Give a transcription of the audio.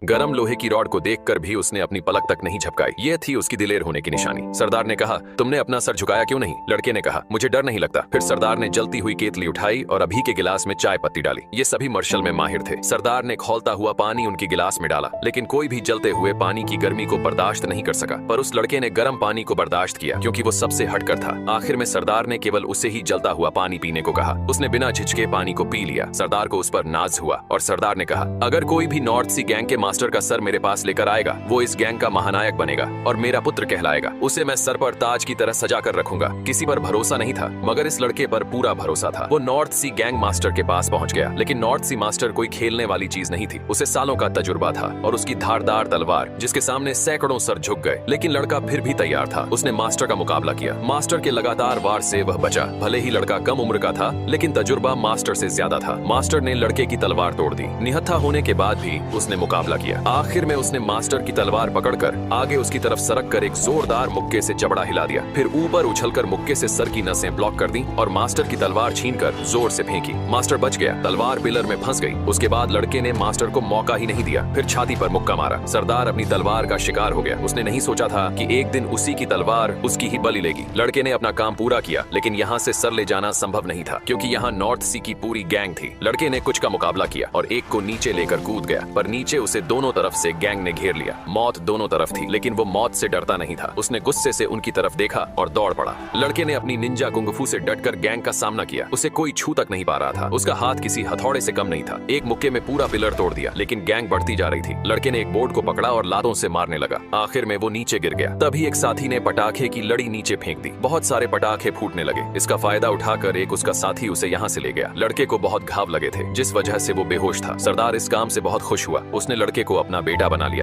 गरम लोहे की रॉड को देखकर भी उसने अपनी पलक तक नहीं झपकाई। ये थी उसकी दिलेर होने की निशानी। सरदार ने कहा, तुमने अपना सर झुकाया क्यों नहीं? लड़के ने कहा, मुझे डर नहीं लगता। फिर सरदार ने जलती हुई केतली उठाई और अभी के गिलास में चाय पत्ती डाली। ये सभी मार्शल में माहिर थे। सरदार ने खौलता हुआ पानी उनकी गिलास में डाला, लेकिन कोई भी जलते हुए पानी की गर्मी को बर्दाश्त नहीं कर सका। पर उस लड़के ने गर्म पानी को बर्दाश्त किया, क्योंकि वो सबसे हटकर था। आखिर में सरदार ने केवल उसे ही जलता हुआ पानी पीने को कहा। उसने बिना झिझके पानी को पी लिया। सरदार को उस पर नाज हुआ और सरदार ने कहा, अगर कोई भी नॉर्थ सी गैंग के मास्टर का सर मेरे पास लेकर आएगा, वो इस गैंग का महानायक बनेगा और मेरा पुत्र कहलाएगा। उसे मैं सर पर ताज की तरह सजा कर रखूंगा। किसी पर भरोसा नहीं था, मगर इस लड़के पर पूरा भरोसा था। वो नॉर्थ सी गैंग मास्टर के पास पहुंच गया, लेकिन नॉर्थ सी मास्टर कोई खेलने वाली चीज नहीं थी। उसे सालों का तजुर्बा था और उसकी धारदार तलवार, जिसके सामने सैकड़ों सर झुक गए। लेकिन लड़का फिर भी तैयार था। उसने मास्टर का मुकाबला किया। मास्टर के लगातार वार से वह बचा। भले ही लड़का कम उम्र का था, लेकिन तजुर्बा मास्टर से ज्यादा था। मास्टर ने लड़के की तलवार तोड़ दी। निहत्था होने के बाद भी उसने मुकाबला किया। आखिर में उसने मास्टर की तलवार पकड़कर आगे उसकी तरफ सरक कर एक जोरदार मुक्के से जबड़ा हिला दिया। फिर ऊपर उछलकर मुक्के से सर की नसें ब्लॉक कर दी और मास्टर की तलवार छीनकर जोर से फेंकी। मास्टर बच गया। तलवार पिलर में फंस गई। उसके बाद लड़के ने मास्टर को मौका ही नहीं दिया। फिर छाती पर मुक्का मारा। सरदार अपनी तलवार का शिकार हो गया। उसने नहीं सोचा था कि एक दिन उसी की तलवार उसकी ही बलि लेगी। लड़के ने अपना काम पूरा किया, लेकिन यहाँ से सर ले जाना संभव नहीं था, क्योंकि यहाँ नॉर्थ सी की पूरी गैंग थी। लड़के ने कुछ का मुकाबला किया और एक को नीचे लेकर कूद गया, पर नीचे उसे दोनों तरफ से गैंग ने घेर लिया। मौत दोनों तरफ थी, लेकिन वो मौत से डरता नहीं था। उसने गुस्से से उनकी तरफ देखा और दौड़ पड़ा। लड़के ने अपनी निंजा कुंगफू से डटकर गैंग का सामना किया। उसे कोई छू तक नहीं पा रहा था। उसका हाथ किसी हथौड़े से कम नहीं था। एक मुक्के में पूरा पिलर तोड़ दिया, लेकिन गैंग बढ़ती जा रही थी। लड़के ने एक बोर्ड को पकड़ा और लातों से मारने लगा। आखिर में वो नीचे गिर गया। तभी एक साथी ने पटाखे की लड़ी नीचे फेंक दी। बहुत सारे पटाखे फूटने लगे। इसका फायदा उठाकर एक उसका साथी उसे यहाँ से ले गया। लड़के को बहुत घाव लगे थे, जिस वजह से वो बेहोश था। सरदार इस काम से बहुत खुश हुआ। उसने लड़के को अपना बेटा बना लिया।